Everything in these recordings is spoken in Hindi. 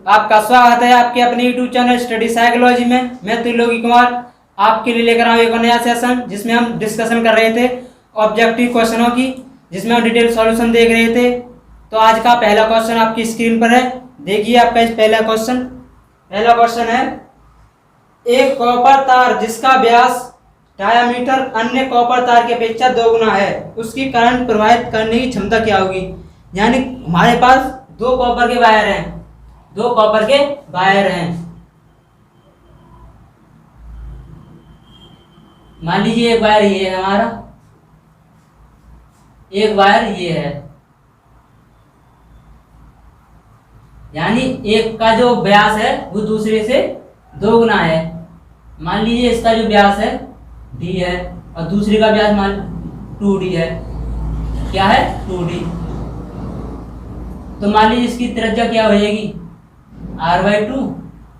आपका स्वागत है आपके अपने यूट्यूब चैनल स्टडी साइकोलॉजी में। मैं त्रिलोकी कुमार आपके लिए लेकर आऊँ एक नया सेशन जिसमें हम डिस्कशन कर रहे थे ऑब्जेक्टिव क्वेश्चनों की, जिसमें हम डिटेल सॉल्यूशन देख रहे थे। तो आज का पहला क्वेश्चन आपकी स्क्रीन पर है, देखिए आपका इस पहला क्वेश्चन है, एक कॉपर तार जिसका व्यास डायामीटर अन्य कॉपर तार की अपेक्षा 2 गुना है, उसकी करंट प्रवाहित करने की क्षमता क्या होगी। यानी हमारे पास दो कॉपर के वायर हैं, मान लीजिए एक वायर ये है हमारा, एक वायर ये है, यानी एक का जो व्यास है वो दूसरे से 2 गुना है। मान लीजिए इसका जो व्यास है d है और दूसरे का व्यास मान 2d है। क्या है 2d। तो मान लीजिए इसकी त्रिज्या क्या हो जाएगी r/2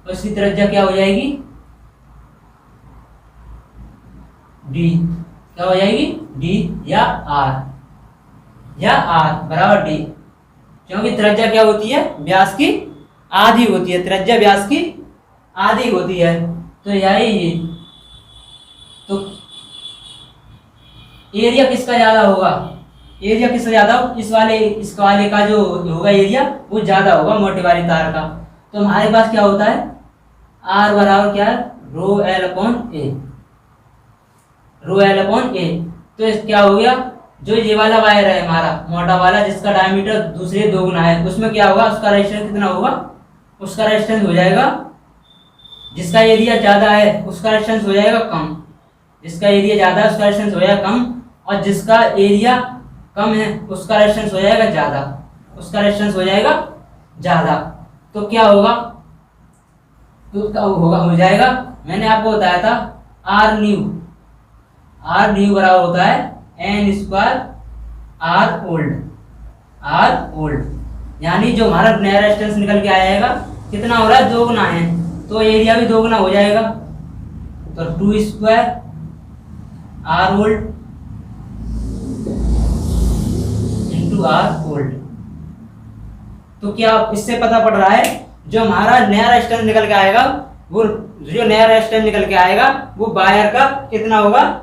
और इसकी त्रिज्या क्या हो जाएगी d। क्या हो जाएगी d या r बराबर d, क्योंकि त्रिज्या क्या होती है व्यास की आधी होती है, त्रिज्या व्यास की आधी होती है। तो यही तो एरिया किसका ज्यादा होगा, एरिया किसका ज्यादा, इस वाले का जो होगा एरिया वो ज्यादा होगा मोटे वाली तार का। तो हमारे पास क्या होता है r बराबर क्या है रो एल अपॉन ए। तो क्या हो गया, जो ये वाला वायर है हमारा मोटा वाला जिसका डायमीटर दूसरे 2 गुना है, उसमें क्या होगा, उसका रेजिस्टेंस कितना होगा, उसका रेजिस्टेंस हो जाएगा, जिसका एरिया ज्यादा है उसका रेजिस्टेंस हो जाएगा कम, जिसका एरिया ज्यादा है उसका रेजिस्टेंस हो जाएगा कम, और जिसका एरिया कम है उसका रेजिस्टेंस हो जाएगा ज्यादा, उसका रेजिस्टेंस हो जाएगा ज्यादा। तो क्या होगा, तो हो जाएगा, मैंने आपको बताया था आर न्यू बराबर होता है n² r ओल्ड। यानी जो हमारा नया रेजिस्टेंस निकल के आएगा कितना हो रहा है 2 गुना है, तो एरिया भी 2 गुना हो जाएगा। तो 2² r old into r old. तो क्या इससे पता पड़ रहा है जो हमारा नया रेजिस्टेंस निकल के आएगा वो वायर का कितना होगा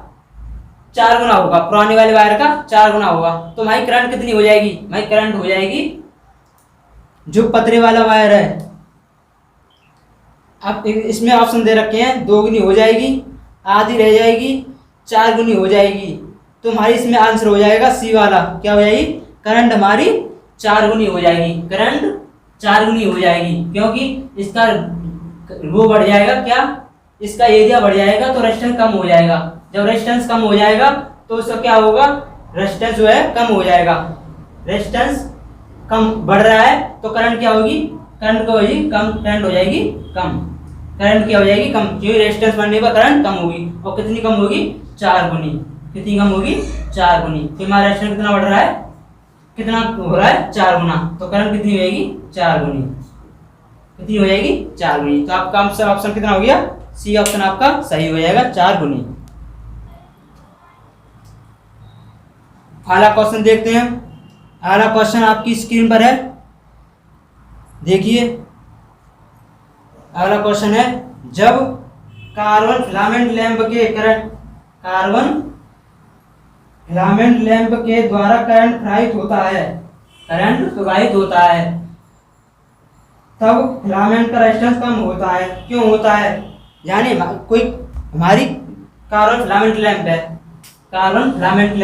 4 गुना होगा, पुराने वाले वायर का 4 गुना होगा। तो हमारी करंट कितनी हो जाएगी, हमारी करंट हो जाएगी जो पतले वाला वायर है, अब इसमें ऑप्शन दे रखे हैं 2 गुनी हो जाएगी, आधी रह जाएगी, 4 गुनी हो जाएगी। तो हमारी इसमें आंसर हो जाएगा सी वाला, क्या हो जाएगी, करंट हमारी 4 गुनी हो जाएगी, करंट 4 गुनी हो जाएगी, क्योंकि इसका वो बढ़ जाएगा, क्या इसका एरिया बढ़ जाएगा तो रेजिस्टेंस कम हो जाएगा। जब रेजिस्टेंस कम हो जाएगा तो उसका क्या होगा, रेजिस्टेंस जो है कम हो जाएगा, रेजिस्टेंस कम बढ़ रहा है तो करंट क्या होगी, करंट हो जाएगी कम, करंट हो जाएगी कम, करंट क्या हो जाएगी कम, क्योंकि रेजिस्टेंस बढ़ने पर करंट कम होगी, और कितनी कम होगी 4 गुनी, कितनी कम होगी 4 गुनी। तो हमारा रेजिस्टेंस कितना बढ़ रहा है, कितना हो रहा है 4 गुना, तो करंट कितनी हो जाएगी 4 गुनी, कितनी हो जाएगी 4 गुनी। तो आपका ऑप्शन कितना हो गया, सी ऑप्शन आपका सही हो जाएगा 4 गुनी। अगला क्वेश्चन देखते हैं, अगला क्वेश्चन आपकी स्क्रीन पर है, देखिए अगला क्वेश्चन है, जब कार्बन फिलामेंट लैंप के द्वारा करंट प्रवाहित होता है तब फिलामेंट का रेजिस्टेंस कम होता है, क्यों होता है। यानी कोई हमारी कार्बन फिलामेंट लैंप है, कार्बन फिलामेंट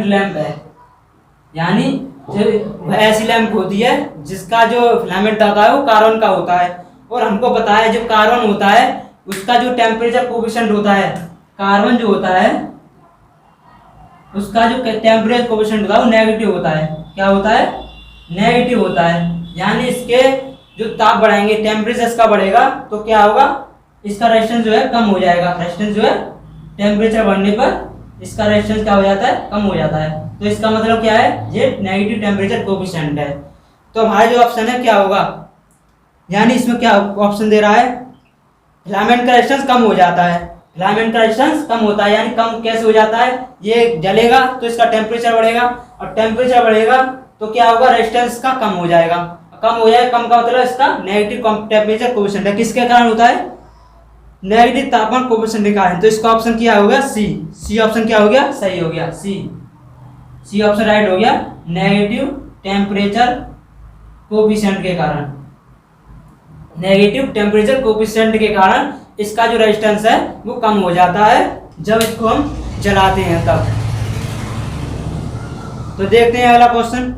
लैंप है, यानी जो ऐसी लैंप होती है जिसका जो फिलामेंट होता है वो कार्बन का होता है, और हमको पता है जो कार्बन होता है उसका जो टेम्परेचर कोफिशिएंट होता है, कार्बन जो होता है उसका जो टेम्परेचर कोफिशिएंट होता है वो नेगेटिव होता है। क्या होता है, नेगेटिव होता है। यानी इसके जो ताप बढ़ाएंगे, टेम्परेचर इसका बढ़ेगा तो क्या होगा, इसका रेजिस्टेंस जो है कम हो जाएगा, रेजिस्टेंस जो है टेम्परेचर बढ़ने पर इसका रेजिस्टेंस क्या हो जाता है, कम हो जाता है। तो इसका मतलब क्या है, ये नेगेटिव टेम्परेचर कोफिशिएंट है। तो हमारा जो ऑप्शन है क्या होगा, यानी इसमें क्या ऑप्शन दे रहा है, फिलामेंट का रेजिस्टेंस कम हो जाता है, फिलामेंट का रेजिस्टेंस कम होता है। यानी कम कैसे हो जाता है, ये जलेगा तो इसका टेम्परेचर बढ़ेगा, और टेम्परेचर बढ़ेगा तो क्या होगा, रेजिस्टेंस का कम हो जाएगा। कम हो जाए, कम का मतलब इसका नेगेटिव टेम्परेचर कोएफिशिएंट है। किसके कारण होता है, नेगेटिव तापमान कोएफिशिएंट के कारण। तो इसका ऑप्शन क्या हो गया, सी। सी ऑप्शन क्या हो गया, सही हो गया, सी ऑप्शन राइट हो गया, नेगेटिव टेम्परेचर कोएफिशिएंट के कारण। नेगेटिव टेम्परेचर कोएफिशिएंट के कारण इसका जो रेजिस्टेंस है वो कम हो जाता है जब इसको हम जलाते हैं तब। तो देखते हैं अगला क्वेश्चन।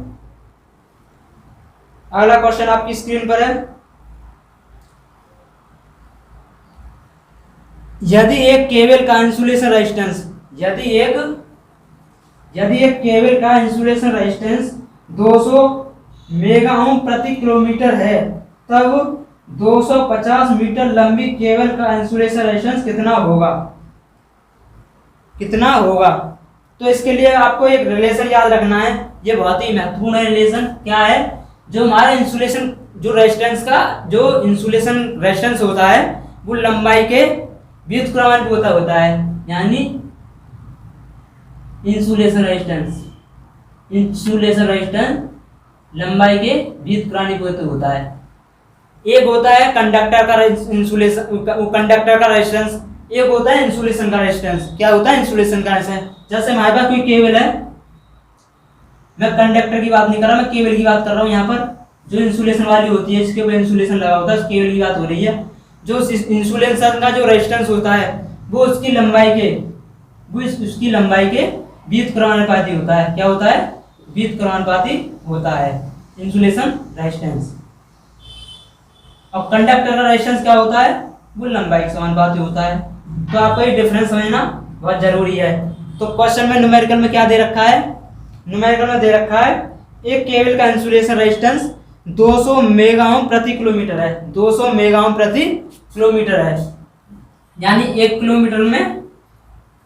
अगला क्वेश्चन आपकी स्क्रीन पर है। यदि एक केबल का इंसुलेशन रेजिस्टेंस, यदि एक केबल का इंसुलेशन रेजिस्टेंस 200 मेगा ओम प्रति किलोमीटर है, तब 250 मीटर लंबी केबल का इंसुलेशन रेजिस्टेंस कितना होगा, कितना होगा। तो इसके लिए आपको एक रिलेशन याद रखना है, ये बहुत ही महत्वपूर्ण रिलेशन। क्या है, जो हमारा इंसुलेशन जो रेजिस्टेंस का जो इंसुलेशन रेजिस्टेंस होता है वो लंबाई के व्युत्क्रमानुपाती होता है। यानी इंसुलेशन रेजिस्टेंस लंबाई के व्युत्क्रमानुपाती होता है। एक होता है कंडक्टर का इंसुलेशन, कंडक्टर का रेजिस्टेंस, एक होता है इंसुलेशन का रेजिस्टेंस। क्या होता है, इंसुलेशन का रेजिस्टेंस। जैसे हमारे पास कोई केबल है, मैं कंडक्टर की बात नहीं कर रहा, मैं केबल की बात कर रहा हूँ। यहाँ पर जो इंसुलेशन वाली होती है, जिसके ऊपर इंसुलेशन लगा होता है, उस केबल की बात हो रही है। जो इंसुलेशन का जो रेजिस्टेंस होता है वो उसकी लंबाई के व्युत्क्रमानुपाती होता है। क्या होता है, व्युत्क्रमानुपाती होता है इंसुलेशन रेजिस्टेंस। और कंडक्टर का रेजिस्टेंस क्या होता है, वो लंबाई के समानुपाती होता है। तो आपको ये डिफरेंस समझना बहुत जरूरी है। तो क्वेश्चन में न्यूमेरिकल में क्या दे रखा है, न्यूमेरिकल में दे रखा है एक केबल का इंसुलेशन रेजिस्टेंस 200 मेगा ओम प्रति किलोमीटर है, 200 मेगा ओम प्रति किलोमीटर है। यानी 1 किलोमीटर में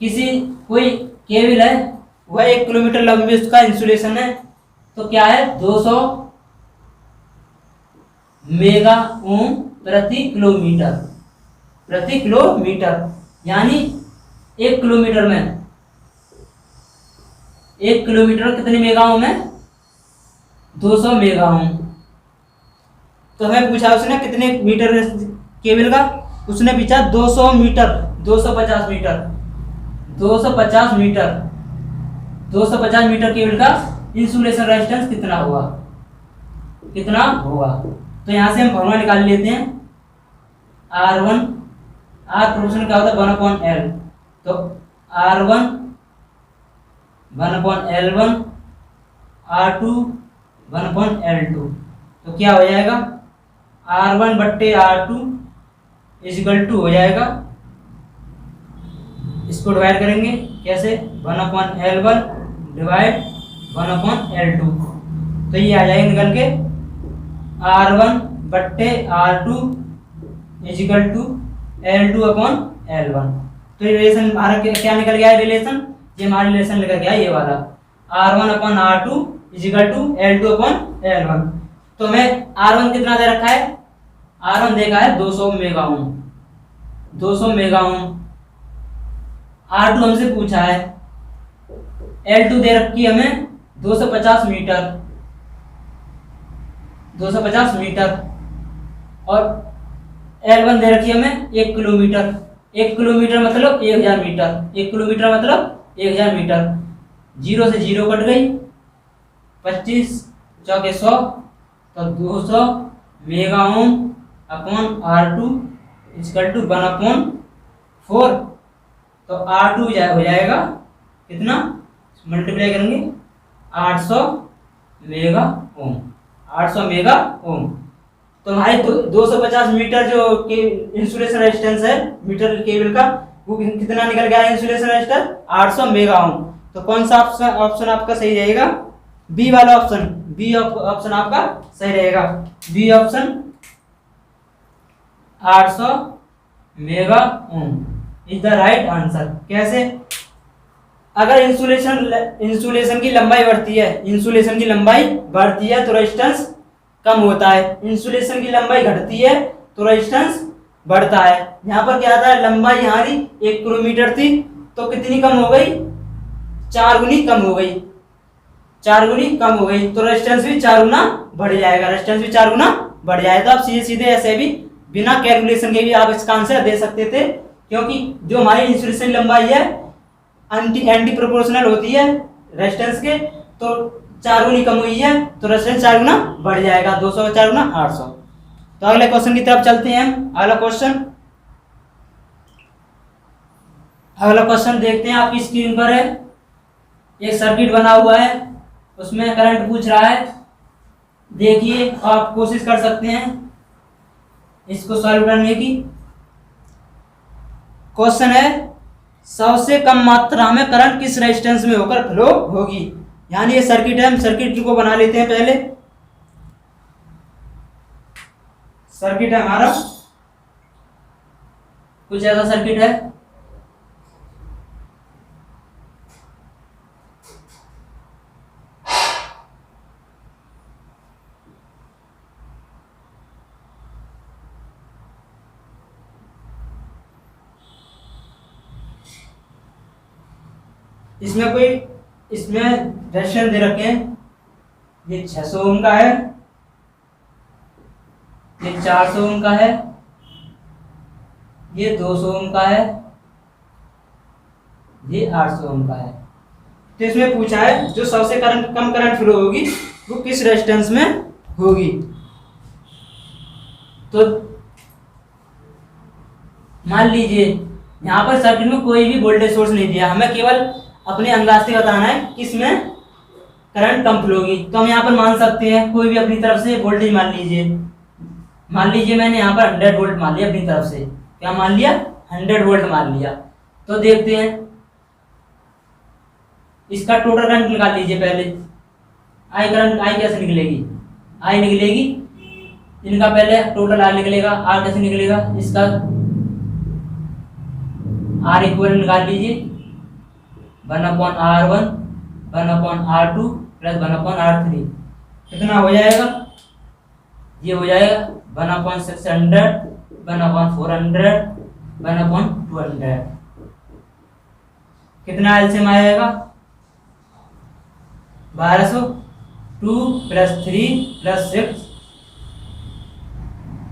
कोई केबल है, वह 1 किलोमीटर लंबी उसका इंसुलेशन है। तो क्या है, 200 मेगा ओम प्रति किलोमीटर। यानी 1 किलोमीटर में 1 किलोमीटर कितने मेगा ओम है, 200 मेगा ओम। तो हमें पूछा उसने कितने मीटर केबल का, उसने पूछा 200 मीटर, 250 मीटर, 250 मीटर केबल का इंसुलेशन रेजिस्टेंस कितना होगा। तो यहाँ से हम फॉर्मूला निकाल लेते हैं। R1, R प्रोपोर्शनल क्या होता है 1/L, तो R1 1/L1, R2 1/L2। तो क्या हो जाएगा, R1/R2 = हो जाएगा, इसको डिवाइड करेंगे कैसे, 1/L1 डिवाइड 1/L2। तो ये आ जाएगा निकल के R1/R2 = L2/L1। तो ये रिलेशन हमारा क्या निकल गया है, रिलेशन, ये हमारा रिलेशन निकल गया ये वाला, R1/R2 = L2/L1। तो हमें R1 कितना दे रखा है, R1 देखा है 200 mega ohm, 200 mega ohm. R2 हमसे पूछा है, L2 दे रखी है हमें 250 मीटर, 250 मीटर, और L1 दे रखी है हमें 1 किलोमीटर। 1 किलोमीटर मतलब 1000 मीटर, 1 किलोमीटर मतलब 1000 मीटर। 0 से 0 कट गई, 25 चौके 100, तो 200 मेगा ओम अपॉन R2 = 1/4। तो R2 हो जाएगा कितना, मल्टीप्लाई करेंगे 800 मेगा ओम, 800 मेगा ओम। तो हमारे 250 मीटर जो इंसुलेशन रेजिस्टेंस है मीटर केबल का, वो कितना निकल गया इंसुलेशन रेजिस्टेंस, 800 मेगा ओम। तो कौन सा ऑप्शन आपका सही रहेगा, बी वाला ऑप्शन, बी ऑप्शन आपका सही रहेगा। B option 800 mega ohm is the right answer. कैसे, अगर इंसुलेशन की लंबाई बढ़ती है तो रेजिस्टेंस कम होता है, इंसुलेशन की लंबाई घटती है तो रेजिस्टेंस बढ़ता है। यहाँ पर क्या था, लंबाई हमारी 1 किलोमीटर थी, तो कितनी कम हो गई, 4 गुनी कम हो गई, 4 गुनी कम हो गई, तो रेजिस्टेंस भी 4 गुना बढ़ जाएगा, रेजिस्टेंस भी 4 गुना बढ़ जाएगा। तो आप सीधे सीधे ऐसे भी बिना कैलकुलेशन के भी आप इसका आंसर दे सकते थे, क्योंकि जो हमारी इंसुलेशन लंबाई है एंटी प्रोपोर्शनल होती है रेजिस्टेंस के, तो 4 गुनी कम हुई है, तो रेजिस्टेंस 4 गुना बढ़ जाएगा, 200 का 4 गुना 800। तो अगले क्वेश्चन की तरफ चलते हैं हम। अगला क्वेश्चन देखते हैं, आपकी स्क्रीन पर है, एक सर्किट बना हुआ है, उसमें करंट पूछ रहा है। देखिए, आप कोशिश कर सकते हैं इसको सॉल्व करने की। क्वेश्चन है, सबसे कम मात्रा में करंट किस रेजिस्टेंस में होकर फ्लो होगी। यानी ये सर्किट है, हम सर्किट को बना लेते हैं पहले। सर्किट है हमारा, कुछ ऐसा सर्किट है, इसमें रेजिस्टेंस दे रखे हैं, ये 600 ओम का है, ये 400 ओम का है, ये 200 ओम का है, ये 800 ओम का है। तो इसमें पूछा है जो सबसे कम करंट फ्लो होगी वो किस रेजिस्टेंस में होगी। तो मान लीजिए यहाँ पर सर्किट में कोई भी वोल्टेज सोर्स नहीं दिया, हमें केवल अपने अंदाज से बताना है किसमें करंट कम फ्लो होगी। तो हम यहाँ पर मान सकते हैं कोई भी अपनी तरफ से वोल्टेज मान लीजिए मैंने यहाँ पर 100 वोल्ट मान लिया अपनी तरफ से, क्या मान लिया, 100 वोल्ट मान लिया। तो देखते हैं इसका टोटल करंट निकाल लीजिए पहले। आई कैसे निकलेगी, आई निकलेगी, इनका पहले टोटल आर निकलेगा, आर कैसे निकलेगा, इसका आर इक्वल निकाल लीजिए, 1/R1 1/R2 प्लस 1/R3 कितना हो जाएगा, ये हो जाएगा 1/600 1/400 1/200। कितना एलसीएम आएगा, 1200, 2 + 3 + 6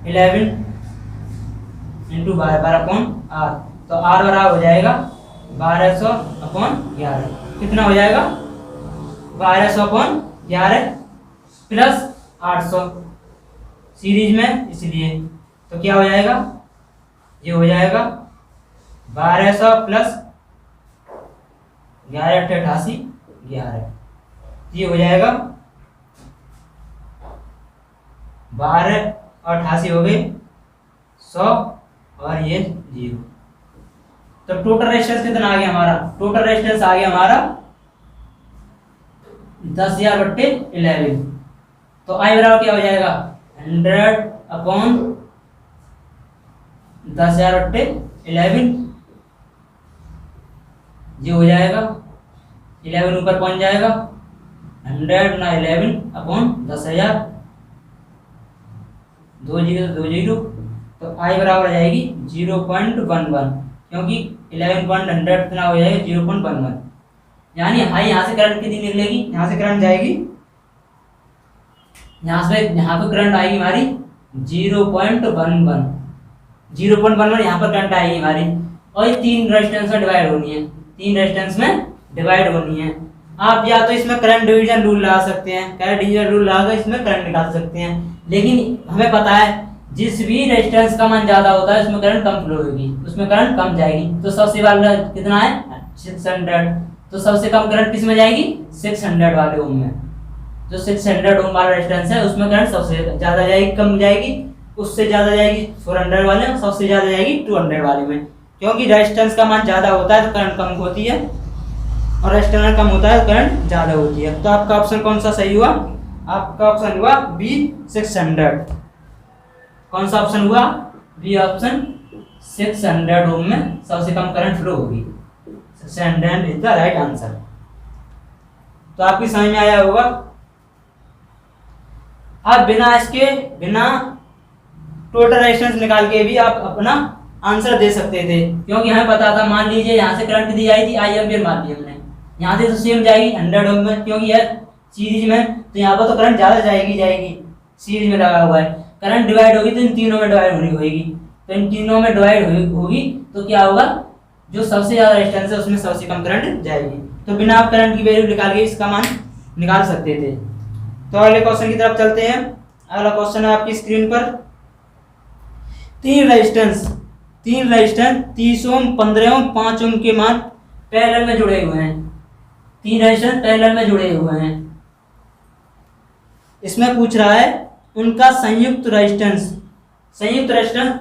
11 × 12/R। तो R बराबर हो जाएगा 1200/11। कितना हो जाएगा, 1200/11 प्लस 800 सीरीज में, इसलिए तो क्या हो जाएगा, ये हो जाएगा 1200 प्लस 11 × 88 11, ये हो जाएगा 12 और 88 हो गए 100 और ये 0। तो टोटल रेजिस्टेंस कितना आ गया हमारा, टोटल रेजिस्टेंस आ गया हमारा 10,000/11। तो आई बराबर क्या हो जाएगा, 100/10,000/11, ये हो जाएगा 11 ऊपर पहुंच जाएगा, 100 ना 11/10,000, 2 0 2 0, तो आई बराबर आ जाएगी 0.11, क्योंकि 11.100 कितना हो जाएगा 0.11। यानी आई यहाँ से करंट कितनी निकलेगी, यहाँ से करंट जाएगी, यहाँ पे करंट आएगी हमारी 0.11, 0.11 यहाँ पर करंट आएगी हमारी, और ये 3 रेजिस्टेंस में डिवाइड होनी है, 3 रेजिस्टेंस में डिवाइड होनी है। आप या तो इसमें करंट डिवीजन रूल लगा सकते हैं, करंट डिवीजन रूल लगाकर इसमें करंट निकाल सकते हैं, लेकिन हमें पता है जिस भी रेजिस्टेंस का मान ज्यादा होता है उसमें करंट कम फ्लो होगी, उसमें करंट कम जाएगी। तो सबसे वाला कितना है 600, तो सबसे कम करंट किस में जाएगी 600 वाले ओम में। जो 600 ओम वाला रेजिस्टेंस है उसमें करंट सबसे ज्यादा जाएगी, कम जाएगी, उससे ज्यादा जाएगी 400 वाले में, सबसे ज्यादा जाएगी 200 वाले में। क्योंकि रेजिस्टेंस का मान ज्यादा होता है तो करंट कम होती है, और रेजिस्टेंस कम होता है तो करंट ज्यादा होती है। तो आपका ऑप्शन कौन सा सही हुआ, आपका ऑप्शन हुआ बी 600। कौन सा ऑप्शन हुआ, बी ऑप्शन 600 ओम में सबसे कम करंट फ्लो होगी, 600 इज द राइट आंसर। तो आपकी समझ में आया होगा। अब बिना टोटल रेजिस्टेंस निकाल के भी आप अपना आंसर दे सकते थे, क्योंकि हमें पता था। मान लीजिए यहाँ से करंट दी आई थी आई एम्पियर मान ली हमने, यहाँ से तो सेम जाएगी 100 ओम में, क्योंकि यह सीरीज में, तो यहाँ पर तो करंट ज़्यादा जाएगी सीरीज में लगा हुआ है। करंट डिवाइड होगी तो इन तीनों में डिवाइड होगी, तो इन तीनों में डिवाइड होगी तो क्या होगा, जो सबसे ज़्यादा रेजिस्टेंस है उसमें सबसे कम करंट जाएगी। तो बिना आप करंट की वैल्यू निकाल के इसका मान निकाल सकते थे। तो अगले क्वेश्चन की तरफ चलते हैं। अगला क्वेश्चन है आपकी स्क्रीन पर, तीन रेजिस्टेंस 30 ओम, 15 ओम, 5 ओम के मान पैरेलल में जुड़े हुए हैं। तीन रेजिस्टेंस पैरेलल में जुड़े हुए हैं। इसमें पूछ रहा है उनका संयुक्त रेजिस्टेंस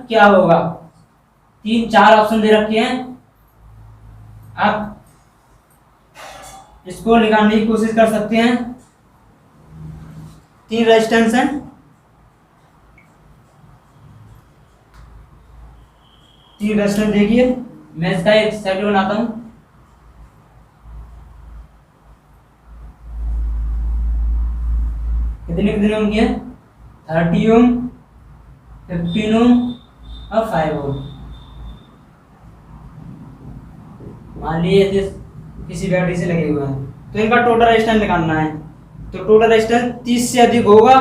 क्या होगा। 3-4 ऑप्शन दे रखे हैं, आप इसको निकालने की कोशिश कर सकते हैं। तीन रेजिस्टेंस हैं, देखिए मैं इसका एक सर्किट बनाता हूं। कितने ओम की है, 30 ओम, 15 ओम और 5 ओम। मान लीजिए किसी बैटरी से लगे हुए हैं, तो इनका टोटल रेजिस्टेंस निकालना है। तो टोटल रेजिस्टेंस 30 से अधिक होगा,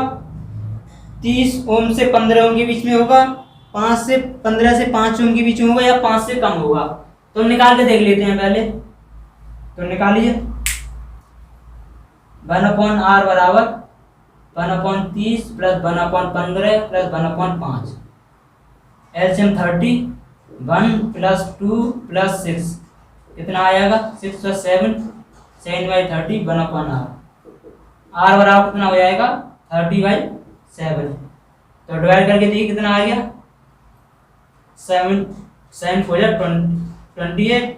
30 ओम से 15 ओम के बीच में होगा, 15 से 5 ओम के बीच में होगा, या 5 से कम होगा। तो हम निकाल के देख लेते हैं पहले। तो निकालिए 1/R बराबर 1/30 plus 1/15 plus 1/5। LCM 30, 1 plus 2 plus 6 कितना आएगा, 6 प्लस 7 7/30 1/R। R बराबर कितना हो जाएगा, 30/7। तो डिवाइड करके देखिए कितना आ गया, 7 4 28,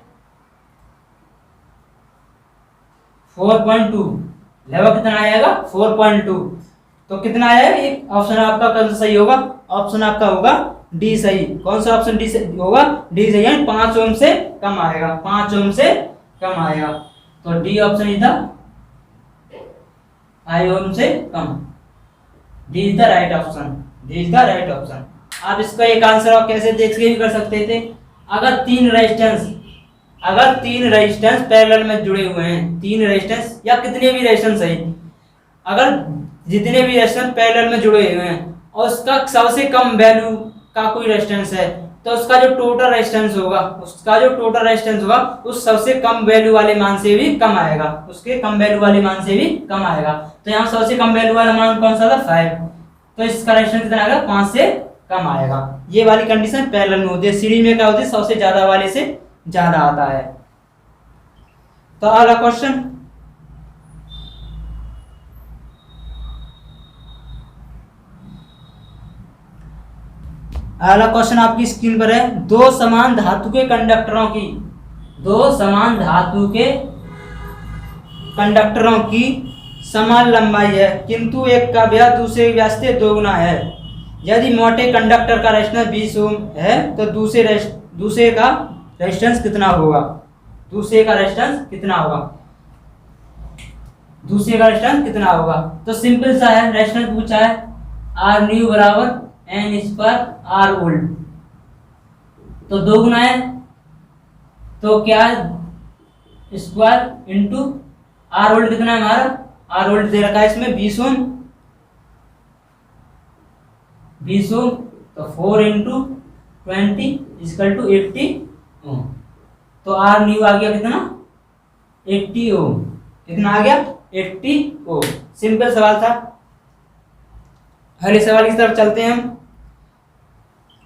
4.2 लगभग कितना आएगा 4.2। तो कितना आया, ये ऑप्शन आपका कौन सा सही होगा, ऑप्शन आपका होगा डी सही। कौन सा ऑप्शन डी सही होगा, डी सही है, 5 ओम से कम आएगा, 5 ओम से कम आएगा। तो D option is the 5 ohm से कम, D is the right option, D is the right option. आप इसका एक आंसर आप कैसे देख के भी कर सकते थे, अगर तीन रेजिस्टेंस पैरेलल में जुड़े हुए हैं, तीन रेजिस्टेंस या कितने भी रेजिस्टेंस है, अगर जितने भी रेजिस्टेंस पैरेलल में जुड़े हुए हैं और उसका सबसे कम वैल्यू का कोई रेजिस्टेंस है, तो उसका जो टोटल रेजिस्टेंस होगा उस सबसे कम वैल्यू वाले मान से भी कम आएगा, उसके कम वैल्यू वाले मान से भी कम आएगा। तो यहाँ सबसे कम वैल्यू वाला मान कौन सा था, 5। तो इसका रेजिस्टेंस कितना आएगा, 5 से कम आएगा। ये वाली कंडीशन पैरेलल में होती है, सीरीज में क्या होती है, सबसे ज्यादा वाले से ज्यादा आता है। तो अगला क्वेश्चन, आपकी स्क्रीन पर है, दो समान धातु के कंडक्टरों की समान लंबाई है, किंतु एक का व्यास दूसरे के व्यास से दोगुना है। यदि मोटे कंडक्टर का रेजिस्टेंस 20 ओम है तो दूसरे का रेजिस्टेंस कितना होगा, दूसरे का रेजिस्टेंस कितना होगा। तो सिंपल सा है, रेजिस्टेंस पूछा है, आर न्यू बराबर एन इस पर आर वोल्ट, तो दो गुना है, तो क्या स्क्वायर इंटू आर वोल्ट कितना है हमारा, आर वोल्ट दे रखा है इसमें 20 ओम, तो 4 इंटू 20 इक्वल टू 80 ओम। तो आर न्यू आ गया कितना, 80 ओम। कितना आ गया, 80 ओम। सिंपल सवाल था। अगले सवाल की तरफ चलते हैं हम।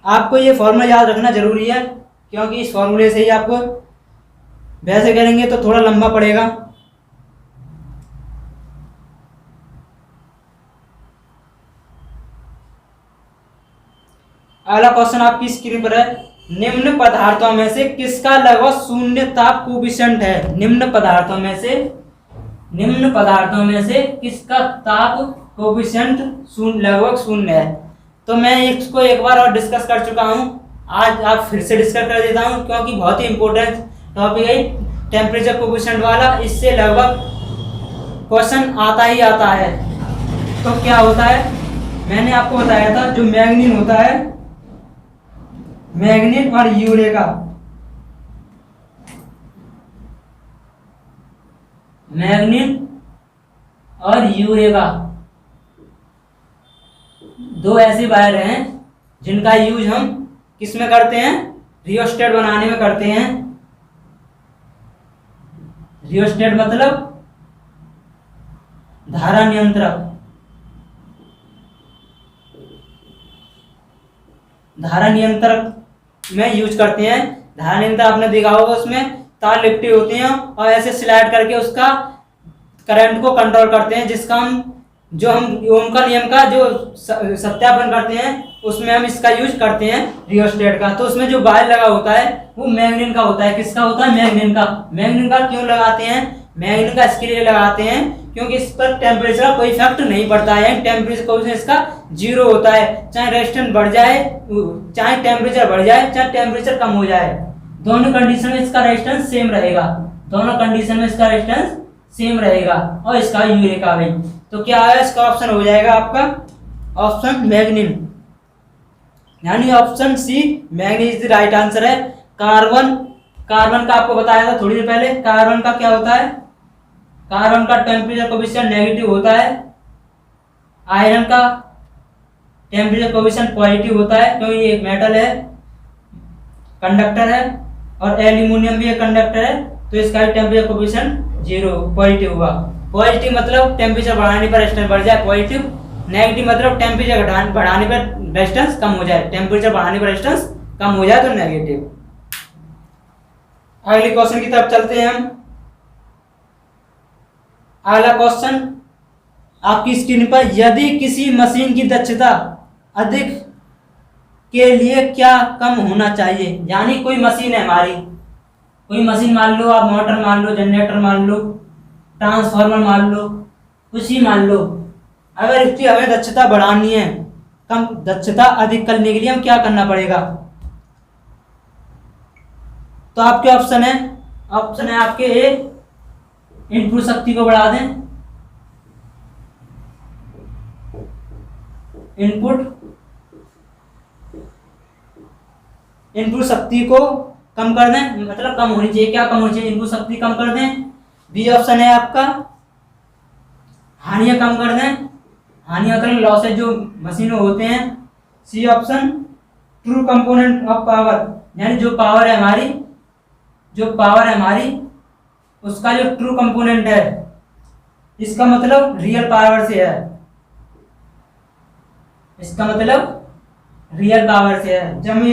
आपको ये फॉर्मूला याद रखना जरूरी है, क्योंकि इस फॉर्मूले से ही आपको, वैसे करेंगे तो थोड़ा लंबा पड़ेगा। अगला क्वेश्चन आपकी स्क्रीन पर है, निम्न पदार्थों में से किसका लगभग शून्य ताप कोएफिशिएंट है। निम्न पदार्थों में से किसका ताप कोएफिशिएंट लगभग शून्य है। तो मैं इसको एक बार और डिस्कस कर चुका हूं, आज आप फिर से डिस्कस कर देता हूं, क्योंकि बहुत ही इंपॉर्टेंट टॉपिक है टेम्परेचर कोएफिशिएंट वाला। इससे लगभग क्वेश्चन आता ही आता है। तो क्या होता है, मैंने आपको बताया था, जो मैग्नीन होता है मैग्नीन और यूरेका, मैग्नीन और यूरेका दो ऐसे वायर हैं जिनका यूज हम किस में करते हैं, रियोस्टेट बनाने में करते हैं। रियोस्टेट मतलब धारा नियंत्रक, धारा नियंत्रक में यूज करते हैं। धारा नियंत्रक आपने देखा होगा, उसमें तार लिपटे होते हैं और ऐसे स्लाइड करके उसका करंट को कंट्रोल करते हैं, जिसका हम ओम का नियम का जो सत्यापन करते हैं उसमें हम इसका यूज करते हैं रियोस्टेट का। तो उसमें जो वायर लगा होता है वो मैग्नीन का होता है। किसका होता है? मैग्नीन का। मैग्नीन का क्यों लगाते हैं? मैग्नीन का इसके लिए लगाते हैं क्योंकि इस पर टेम्परेचर का कोई इफेक्ट नहीं पड़ता है। टेम्परेचर इसका 0 होता है, चाहे रेजिस्टेंस बढ़ जाए, चाहे टेम्परेचर बढ़ जाए, चाहे टेम्परेचर कम हो जाए, दोनों कंडीशन में इसका रेजिस्टेंस सेम रहेगा। दोनों कंडीशन में इसका रेजिस्टेंस सेम रहेगा। और इसका यूरेका भाई, तो क्या है इसका ऑप्शन हो जाएगा आपका ऑप्शन मैग्नीन, यानी option C manganin is the right answer है। कार्बन, कार्बन का आपको बताया था थोड़ी देर पहले। कार्बन का क्या होता है? कार्बन का टेम्परेचर कोएफिशिएंट नेगेटिव होता है। आयरन का टेम्परेचर कोएफिशिएंट पॉजिटिव होता है क्योंकि ये मेटल है, कंडक्टर है, और एल्यूमिनियम भी एक कंडक्टर है, तो इसका टेम्परेचर कोएफिशिएंट 0 पॉजिटिव हुआ। पॉजिटिव मतलब टेम्परेचर बढ़ाने पर रेजिस्टेंस बढ़ जाए, पॉजिटिव। नेगेटिव मतलब टेम्परेचर बढ़ाने पर रेजिस्टेंस कम हो जाए, टेम्परेचर बढ़ाने पर रेजिस्टेंस कम हो जाए तो नेगेटिव। अगले क्वेश्चन की तरफ चलते हैं हम। अगला क्वेश्चन आपकी स्क्रीन पर, यदि किसी मशीन की दक्षता अधिक के लिए क्या कम होना चाहिए? यानी कोई मशीन है हमारी, कोई मशीन मान लो, आप मोटर मान लो, जनरेटर मान लो, ट्रांसफार्मर मान लो, कुछ ही मान लो। अगर इसकी हमें दक्षता बढ़ानी है, कम दक्षता अधिक करने के लिए हम क्या करना पड़ेगा? तो आपके ऑप्शन है आपके ए, इनपुट शक्ति को बढ़ा दें, इनपुट शक्ति को कम कर दें, मतलब कम होनी चाहिए। क्या कम होनी चाहिए? इनपुट शक्ति कम कर दें। बी ऑप्शन है आपका हानियां कम कर दें, हानियां मतलब लॉसेज जो मशीनों होते हैं। C option true component of power, यानी जो पावर है हमारी उसका जो ट्रू कंपोनेंट है, इसका मतलब रियल पावर से है, इसका मतलब रियल पावर से है। जब हम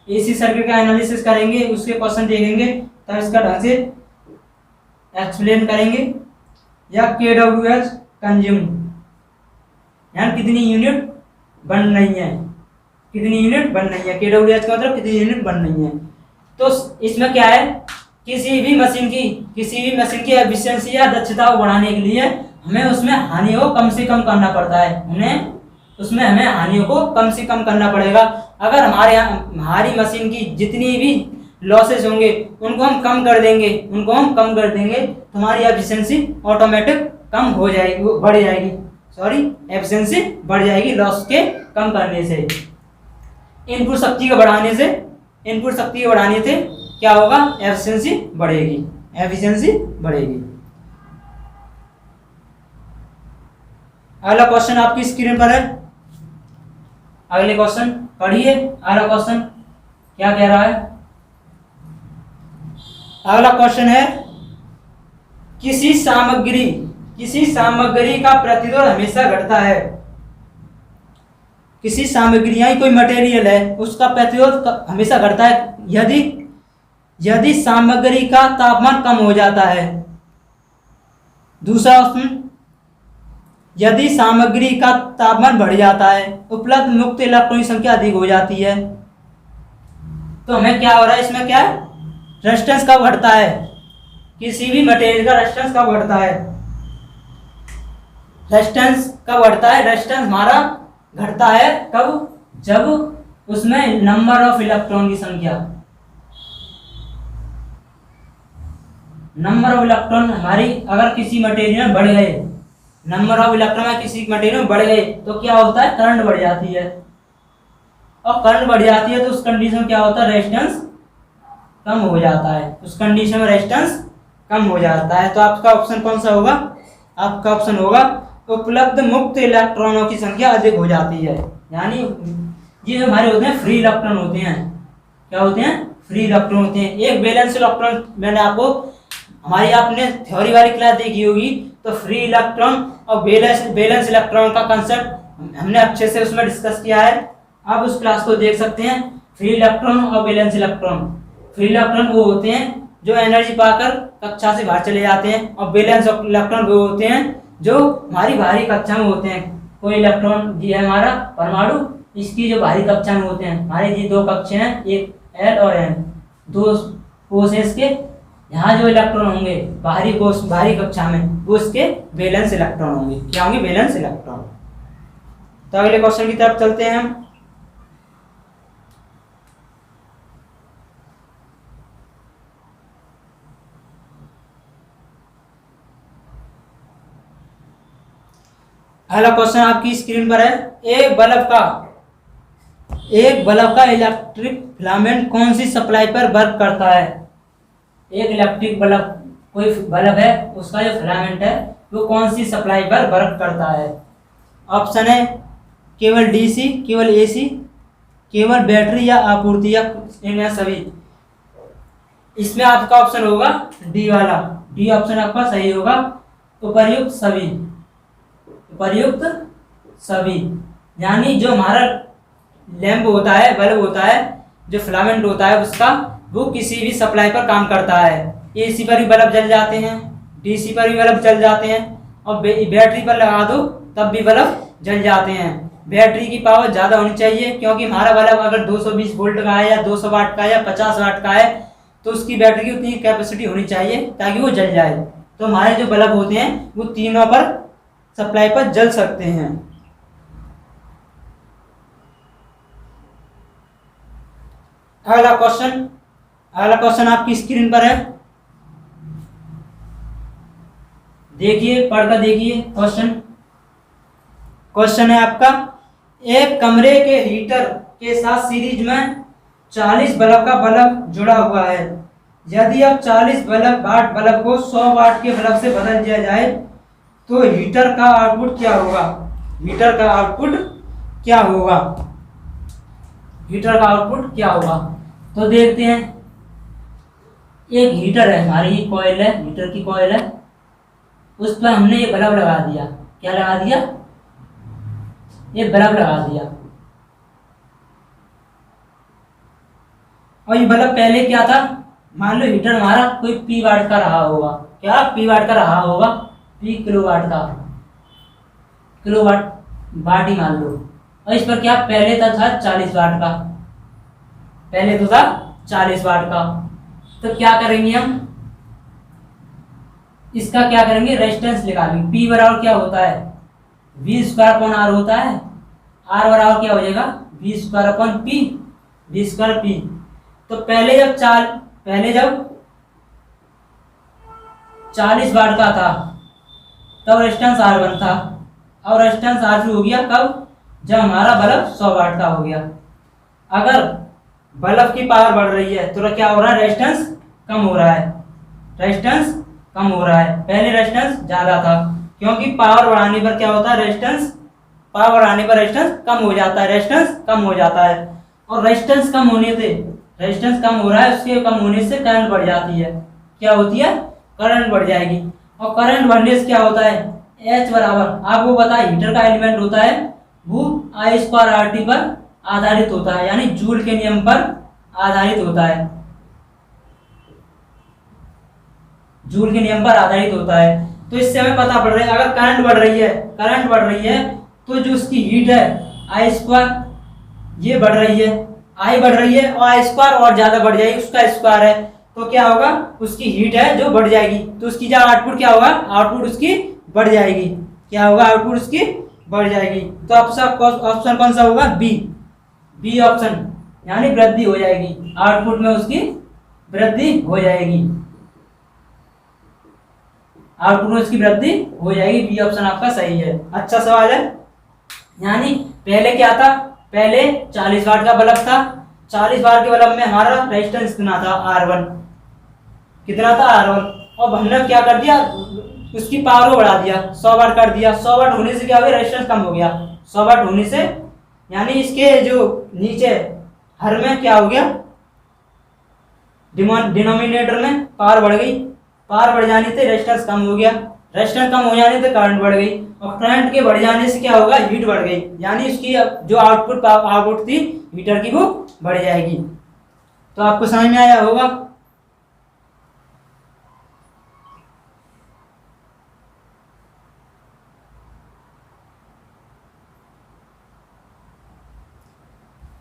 एसी सर्किट का एनालिसिस करेंगे, उसके क्वेश्चन देखेंगे, तब इसका ढंग से एक्सप्लेन करेंगे। या KWH कंज्यूम, यानी कितनी यूनिट बन रही है, KWH का मतलब कितनी यूनिट बन रही है। तो इसमें क्या है, किसी भी मशीन की एफिशिएंसी या दक्षता को बढ़ाने के लिए हमें उसमें हानियों को कम से कम करना पड़ता है। हमें हानियों को कम से कम करना पड़ेगा। अगर हमारी मशीन की जितनी भी लॉसेस होंगे उनको हम कम कर देंगे, तो हमारी एफिशिएंसी ऑटोमेटिक कम हो जाएगी, एफिशिएंसी बढ़ जाएगी लॉस के कम करने से। इनपुट शक्ति को बढ़ाने से क्या होगा? एफिशिएंसी बढ़ेगी। अगला क्वेश्चन आपकी स्क्रीन पर है, अगले क्वेश्चन पढ़िए। अगला क्वेश्चन क्या कह रहा है? अगला क्वेश्चन है, किसी सामग्री का प्रतिरोध हमेशा घटता है। किसी सामग्री यानी कोई मटेरियल है, उसका प्रतिरोध हमेशा घटता है यदि सामग्री का तापमान कम हो जाता है। दूसरा ऑप्शन, यदि सामग्री का तापमान बढ़ जाता है, उपलब्ध मुक्त इलेक्ट्रॉन की संख्या अधिक हो जाती है। तो हमें क्या हो रहा है इसमें? क्या है? रेजिस्टेंस कब घटता है? किसी भी मटेरियल का रेजिस्टेंस कब घटता है? रेजिस्टेंस हमारा घटता है कब? जब उसमें नंबर ऑफ इलेक्ट्रॉन की संख्या, हमारी अगर किसी मटेरियल में बढ़ गए, नंबर ऑफ इलेक्ट्रॉन किसी मटेरियल में बढ़ गए तो क्या होता है? करंट बढ़ जाती है। और करंट बढ़ जाती है तो उस कंडीशन में क्या होता है, रेजिस्टेंस कम हो जाता है, उस कंडीशन में रेजिस्टेंस कम हो जाता है। तो आपका ऑप्शन कौन सा होगा, आपका ऑप्शन होगा उपलब्ध मुक्त इलेक्ट्रॉनों की संख्या अधिक हो जाती है। यानी ये हमारे होते हैं फ्री इलेक्ट्रॉन होते हैं, क्या होते हैं, फ्री इलेक्ट्रॉन होते हैं। एक बैलेंस इलेक्ट्रॉन मैंने आपको हमारी आपने थ्योरी वाली क्लास देखी होगी, तो फ्री इलेक्ट्रॉन और बैलेंस इलेक्ट्रॉन का कंसेप्ट हमने अच्छे से उसमें डिस्कस किया है, आप उस क्लास को देख सकते हैं। फ्री इलेक्ट्रॉन और बैलेंस इलेक्ट्रॉन, फ्री इलेक्ट्रॉन वो होते हैं जो एनर्जी पाकर कक्षा से बाहर चले जाते हैं, और बैलेंस इलेक्ट्रॉन वो होते हैं जो हमारी बाहरी कक्षा में होते हैं। कोई इलेक्ट्रॉन ये है हमारा परमाणु, इसकी जो बाहरी कक्षा में होते हैं, हमारे ये दो कक्षे हैं, एक एल और एन, दो कोशेस के, यहाँ जो इलेक्ट्रॉन होंगे बाहरी कोश बाहरी कक्षा में वो इसके वैलेंस इलेक्ट्रॉन होंगे, क्या होंगे, वैलेंस इलेक्ट्रॉन। तो अगले क्वेश्चन की तरफ चलते हैं हम। अगला क्वेश्चन आपकी स्क्रीन पर है, एक बल्ब का इलेक्ट्रिक फिलामेंट कौन सी सप्लाई पर वर्क करता है। एक इलेक्ट्रिक बल्ब, कोई बल्ब है, उसका जो फिलामेंट है वो कौन सी सप्लाई पर वर्क करता है। ऑप्शन है केवल डीसी, केवल एसी, केवल बैटरी या आपूर्ति, या इनमें सभी। इसमें आपका ऑप्शन होगा डी वाला, डी ऑप्शन आपका सही होगा, उपर्युक्त सभी, उपर्युक्त सभी। यानी जो हमारा लैंप होता है, बल्ब होता है, जो फिलामेंट होता है उसका, वो किसी भी सप्लाई पर काम करता है। एसी पर भी बल्ब जल जाते हैं, डीसी पर भी बल्ब जल जाते हैं, और बैटरी पर लगा दो तब भी बल्ब जल जाते हैं। बैटरी की पावर ज़्यादा होनी चाहिए, क्योंकि हमारा बल्ब अगर 220 वोल्ट का है या 200 वाट का है या 50 वाट का है, तो उसकी बैटरी की उतनी कैपेसिटी होनी चाहिए ताकि वो जल जाए। तो हमारे जो बल्ब होते हैं वो तीनों पर सप्लाई पर जल सकते हैं। अगला क्वेश्चन आपकी स्क्रीन पर है, देखिए, पढ़कर देखिए। क्वेश्चन है आपका, एक कमरे के हीटर के साथ सीरीज में 40 बल्ब का बल्ब जुड़ा हुआ है। यदि अब 40 वाट बल्ब को 100 वाट के बल्ब से बदल दिया जाए तो हीटर का आउटपुट क्या होगा। हीटर का आउटपुट क्या होगा, हीटर का आउटपुट क्या होगा। तो देखते हैं, एक हीटर है, हमारी ये कॉइल है, हीटर की कॉइल है, उस पर हमने ये बल्ब लगा दिया। क्या लगा दिया, ये बल्ब लगा दिया। और ये बल्ब पहले क्या था, मान लो हीटर हमारा कोई पी वाट का रहा होगा, क्या पी वाट का रहा होगा, पी किलोवाट का, किलोवाट वाट ही मान लो। और इस पर क्या पहले था 40 वाट का, पहले तो था 40 वाट का। तो क्या करेंगे हम, इसका क्या करेंगे, रेजिस्टेंस निकालेंगे। पी बराबर क्या होता है, वी स्क्वायर अपॉन आर होता है। आर बराबर क्या हो जाएगा, V square upon P, V square P. तो पहले जब 40 वाट का था तब रेजिस्टेंस R1 था, और रेजिस्टेंस R2 हो गया कब, जब हमारा बल्ब 100 वाट का हो गया। अगर बल्ब की पावर बढ़ रही है तो क्या हो रहा है, रेजिस्टेंस कम हो रहा है, रेजिस्टेंस कम हो रहा है। पहले रेजिस्टेंस ज़्यादा था, क्योंकि पावर बढ़ाने पर क्या होता है, रेजिस्टेंस, पावर बढ़ाने पर रेजिस्टेंस कम हो जाता है, रेजिस्टेंस कम हो जाता है। और रेजिस्टेंस कम होने से, रेजिस्टेंस कम हो रहा है, उसके कम होने से करंट बढ़ जाती है। क्या होती है, करंट बढ़ जाएगी। और करंट बढ़ने से क्या होता है, H बराबर, आपको पता है हीटर का एलिमेंट होता है वो I2RT पर आधारित होता है, यानी जूल के नियम पर आधारित होता है, जूल के नियम पर आधारित होता है। तो इससे हमें पता पड़ रहा है, अगर करंट बढ़ रही है तो जो उसकी हीट है I2 ये बढ़ रही है, I बढ़ रही है, और I2 और ज्यादा बढ़ जाएगी, उसका स्क्वायर है, तो क्या होगा, उसकी हीट है जो बढ़ जाएगी, तो उसकी जो आउटपुट क्या होगा, आउटपुट उसकी बढ़ जाएगी। क्या होगा, आउटपुट उसकी बढ़ जाएगी। तो ऑप्शन कौन सा होगा, बी ऑप्शन, यानी वृद्धि हो जाएगी, आउटपुट में उसकी वृद्धि हो जाएगी, आउटपुट में उसकी वृद्धि हो जाएगी। बी ऑप्शन आपका सही है, अच्छा सवाल है। यानी पहले क्या था, पहले 40 वाट का बल्ब था, 40 वाट के बल्ब में हमारा रेजिस्टेंस कितना था, R1 कितना था, R1। और हमने क्या कर दिया, उसकी पावर को बढ़ा दिया, 100 वाट कर दिया। 100 वाट होने से क्या हो गया, रेजिस्टेंस कम हो गया। 100 वाट होने से यानी इसके जो नीचे हर में क्या हो गया, डिनोमिनेटर में पावर बढ़ गई। पावर बढ़ जाने से रेजिस्टेंस कम हो गया, रेजिस्टेंस कम हो जाने से करंट बढ़ गई, और करंट के बढ़ जाने से क्या होगा, हीट बढ़ गई। यानी इसकी जो आउटपुट थी हीटर की वो बढ़ जाएगी। तो आपको समझ में आया होगा।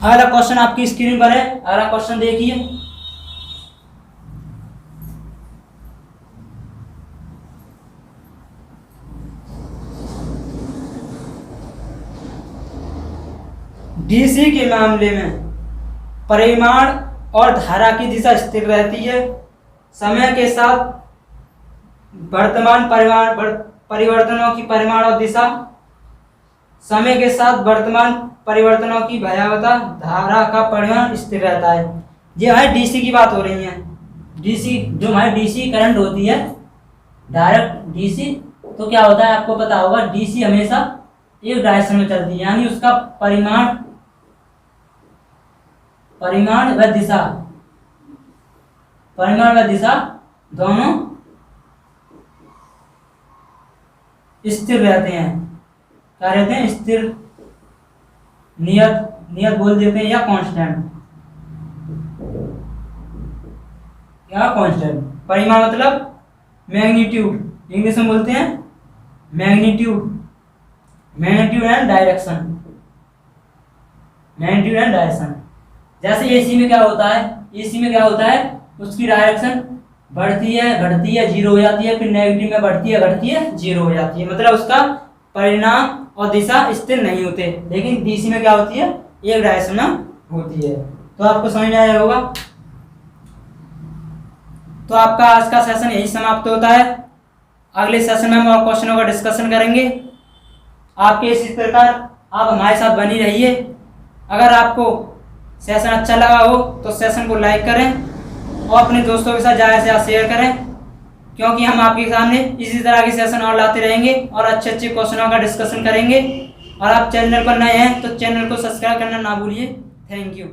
अगला क्वेश्चन आपकी स्क्रीन पर है, अगला क्वेश्चन देखिए। डीसी के मामले में परिमाण और धारा की दिशा स्थिर रहती है। समय के साथ वर्तमान परिवर्तनों की परिमाण और दिशा, समय के साथ वर्तमान परिवर्तनों की भयावहता, धारा का परिमाण स्थिर रहता है। ये हमारे डीसी की बात हो रही है। डीसी जो हमारी डीसी करंट होती है, डायरेक्ट डीसी, तो क्या होता है आपको पता होगा, डीसी हमेशा एक डायरेक्शन में चलती है, यानी उसका परिमाण व दिशा दोनों स्थिर रहते हैं। क्या रहते हैं, स्थिर, नियत बोल देते हैं, या कांस्टेंट। क्या कांस्टेंट, परिमाण मतलब मैग्नीट्यूड, इंग्लिश में बोलते हैं मैग्नीट्यूड एंड डायरेक्शन। जैसे एसी में क्या होता है, उसकी डायरेक्शन बढ़ती है, घटती है, जीरो हो जाती है, फिर नेगेटिव में बढ़ती है, घटती है, जीरो हो जाती है। मतलब उसका परिणाम और दिशा स्थिर नहीं होते। लेकिन डीसी में क्या होती है, एक डायरेक्शन में होती है। तो आपको समझ में आया होगा। तो आपका आज का सेशन यही समाप्त होता है। अगले सेशन में हम और क्वेश्चनों का डिस्कशन करेंगे। आपके इसी प्रकार आप हमारे साथ बनी रहिए। अगर आपको सेशन अच्छा लगा हो तो सेशन को लाइक करें और अपने दोस्तों के साथ ज़्यादा से ज़्यादा शेयर करें, क्योंकि हम आपके सामने इसी तरह के सेशन और लाते रहेंगे और अच्छे अच्छे क्वेश्चनों का डिस्कशन करेंगे। और आप चैनल पर नए हैं तो चैनल को सब्सक्राइब करना ना भूलिए। Thank you.